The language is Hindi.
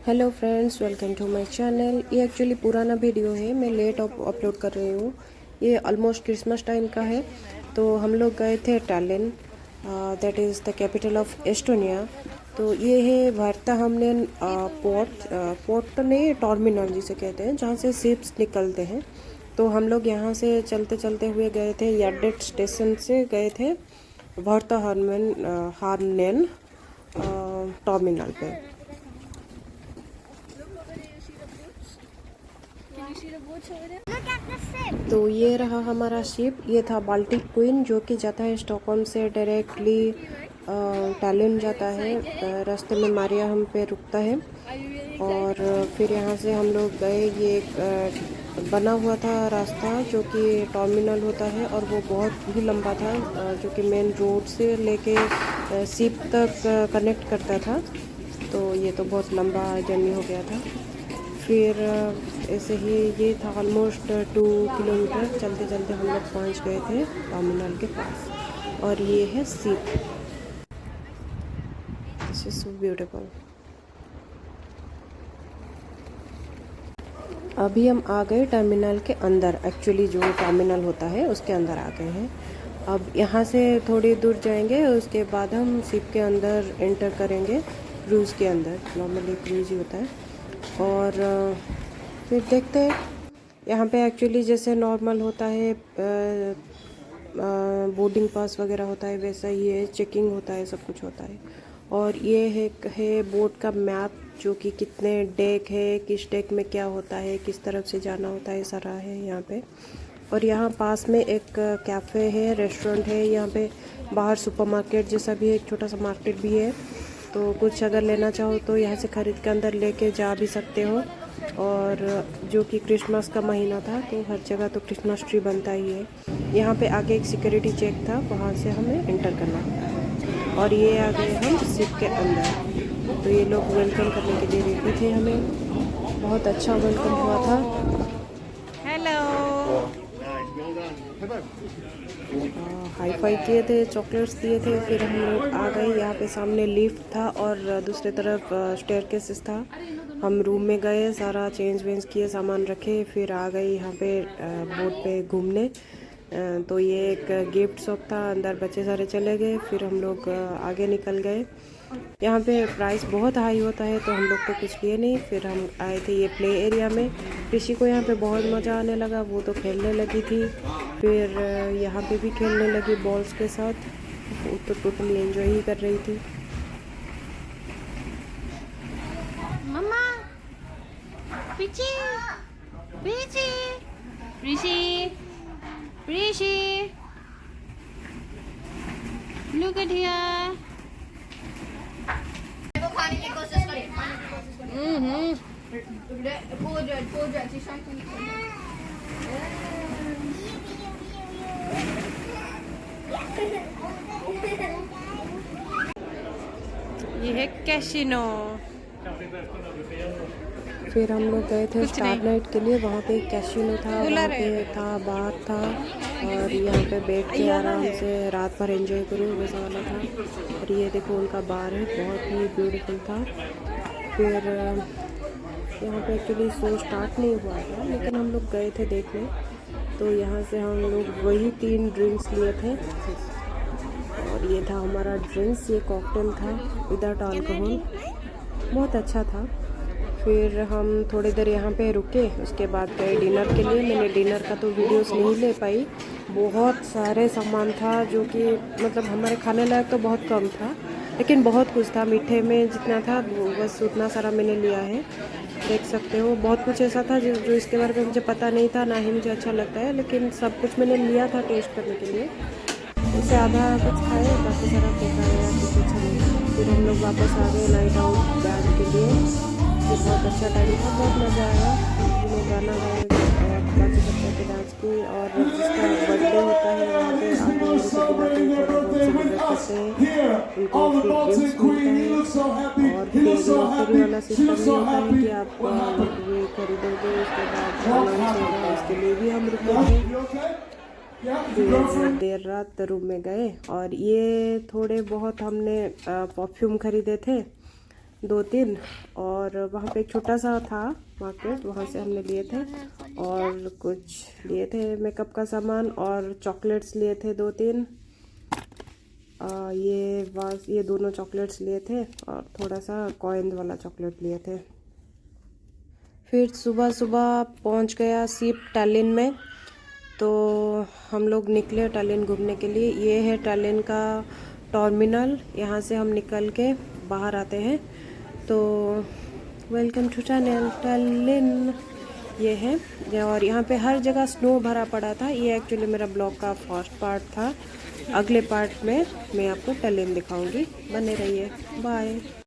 Hello friends, welcome to my channel. ये एक्चुअली पुराना वीडियो है, मैं लेट अपलोड कर रही हूँ। ये ऑलमोस्ट क्रिसमस टाइम का है। तो हम लोग गए थे Tallinn, that is the capital of Estonia. तो ये है वार्ता हमने पोर्ट तो नहीं, टर्मिनल जिसे कहते हैं, जहाँ से शिप्स निकलते हैं। तो हम लोग यहाँ से चलते चलते हुए गए थे, यार्डेट स्टेशन से गए थे वार्ता हार्नेन टर्मिनल पे। तो ये रहा हमारा शिप, ये था बाल्टिक क्वीन, जो कि जाता है स्टॉकहोल्म से डायरेक्टली टैलिन जाता है। रास्ते में मारिया हम पे रुकता है और फिर यहाँ से हम लोग गए। ये एक बना हुआ था रास्ता जो कि टर्मिनल होता है, और वो बहुत ही लंबा था, जो कि मेन रोड से लेके शिप तक कनेक्ट करता था। तो ये तो बहुत लंबा जर्नी हो गया था। फिर ऐसे ही ये था ऑलमोस्ट 2 किलोमीटर चलते चलते हम लोग पहुँच गए थे टर्मिनल के पास। और ये है ship, this is so beautiful. अभी हम आ गए टर्मिनल के अंदर, एक्चुअली जो टर्मिनल होता है उसके अंदर आ गए हैं। अब यहाँ से थोड़ी दूर जाएंगे, उसके बाद हम शिप के अंदर एंटर करेंगे, क्रूज़ के अंदर। नॉर्मली क्रूज़ ही होता है। और फिर देखते हैं यहाँ पे एक्चुअली जैसे नॉर्मल होता है, बोर्डिंग पास वगैरह होता है, वैसा ही है, चेकिंग होता है, सब कुछ होता है। और ये है बोट का मैप, जो कि कितने डेक है, किस डेक में क्या होता है, किस तरफ से जाना होता है, सारा है यहाँ पे। और यहाँ पास में एक कैफ़े है, रेस्टोरेंट है। यहाँ पे बाहर सुपरमार्केट जैसा भी है, एक छोटा सा मार्केट भी है। तो कुछ अगर लेना चाहो तो यहाँ से ख़रीद के अंदर लेके जा भी सकते हो। और जो कि क्रिसमस का महीना था, तो हर जगह तो क्रिसमस ट्री बनता ही है। यहाँ पे आगे एक सिक्योरिटी चेक था, वहाँ से हमें एंटर करना होता है। और ये आ गए हम शिप के अंदर। तो ये लोग वेलकम करने के लिए रेडी थे, हमें बहुत अच्छा वेलकम हुआ था। हेलो। हाई फाई किए थे, चॉकलेट्स दिए थे। फिर हम लोग आ गए। यहाँ पे सामने लिफ्ट था और दूसरे तरफ स्टेयरकेसेस था। हम रूम में गए, सारा चेंज वेंज किए, सामान रखे, फिर आ गए यहाँ पे बोट पे घूमने। तो ये एक गिफ्ट शॉप था, अंदर बच्चे सारे चले गए, फिर हम लोग आगे निकल गए। यहाँ पे प्राइस बहुत हाई होता है, तो हम लोग तो कुछ लिए नहीं। फिर हम आए थे ये प्ले एरिया में। ऋषि को यहाँ पे बहुत मज़ा आने लगा, वो तो खेलने लगी थी। फिर यहाँ पे भी खेलने लगी बॉल्स के साथ, वो तो टोटली एंजॉय ही कर रही थी। मम्मा पीछे पीछे। ऋषि ऋषि, लुक एट हियर। खाने की कोशिश करें। ये है कैसीनो। फिर हम लोग गए थे स्टार नाइट के लिए। वहाँ पे एक कैसीनो था, वहाँ पे था बार था, और यहाँ पे बैठ के आराम से रात भर एंजॉय करूँ, वैसा वाला था। और ये देखो उनका बार है, बहुत ही ब्यूटीफुल था। फिर यहाँ पे एक्चुअली शो स्टार्ट नहीं हुआ था, लेकिन हम लोग गए थे देखने। तो यहाँ से हम लोग वही 3 ड्रिंक्स लिए थे, और ये था हमारा ड्रिंक्स। ये कॉकटेल था विदाउट अल्कोहल, बहुत अच्छा था। फिर हम थोड़ी देर यहाँ पे रुके, उसके बाद गए डिनर के लिए। मैंने डिनर का तो वीडियोस नहीं ले पाई, बहुत सारे सामान था, जो कि मतलब हमारे खाने लायक तो बहुत कम था, लेकिन बहुत कुछ था। मीठे में जितना था बस उतना सारा मैंने लिया है, देख सकते हो। बहुत कुछ ऐसा था जो इसके बारे में मुझे पता नहीं था, ना ही मुझे अच्छा लगता है, लेकिन सब कुछ मैंने लिया था टेस्ट करने के लिए। उससे आधा कुछ खाए, बाकी सारा फेंका गया, कुछ अच्छा नहीं। फिर हम लोग वापस आ गए नाइट आउट डांस के लिए। ये बहुत अच्छा टाइम था, बहुत मज़ा आया। हम लोग गाना गाए, बाकी बच्चों के डांस की, और जिसका बर्थडे होता है वहाँ पे आगे उनको बुलाते हैं, थोड़ा बहुत सेलिब्रेट करते हैं, उनको फ्री ड्रिंक्स मिलता है। और फिर लॉटरी वाला सिस्टम भी होता है कि आप ये खरीदोगे, उसके बाद लॉन्च होगा, उसके लिए भी हम रुके थे। फिर देर रात रूम में गए, और ये थोड़े बहुत हमने परफ्यूम खरीदे थे। 2-3 और वहाँ पे एक छोटा सा था मार्केट, वहाँ से हमने लिए थे और कुछ लिए थे मेकअप का सामान और चॉकलेट्स लिए थे 2-3। ये दोनों चॉकलेट्स लिए थे और थोड़ा सा कॉइन वाला चॉकलेट लिए थे। फिर सुबह सुबह पहुँच गया सीप टैलिन में, तो हम लोग निकले टैलिन घूमने के लिए। ये है टैलिन का टर्मिनल, यहाँ से हम निकल के बाहर आते हैं। तो वेलकम टू टैलिन ये है। और यहाँ पे हर जगह स्नो भरा पड़ा था। ये एक्चुअली मेरा ब्लॉग का फर्स्ट पार्ट था। अगले पार्ट में मैं आपको टैलिन दिखाऊंगी, बने रहिए। बाय।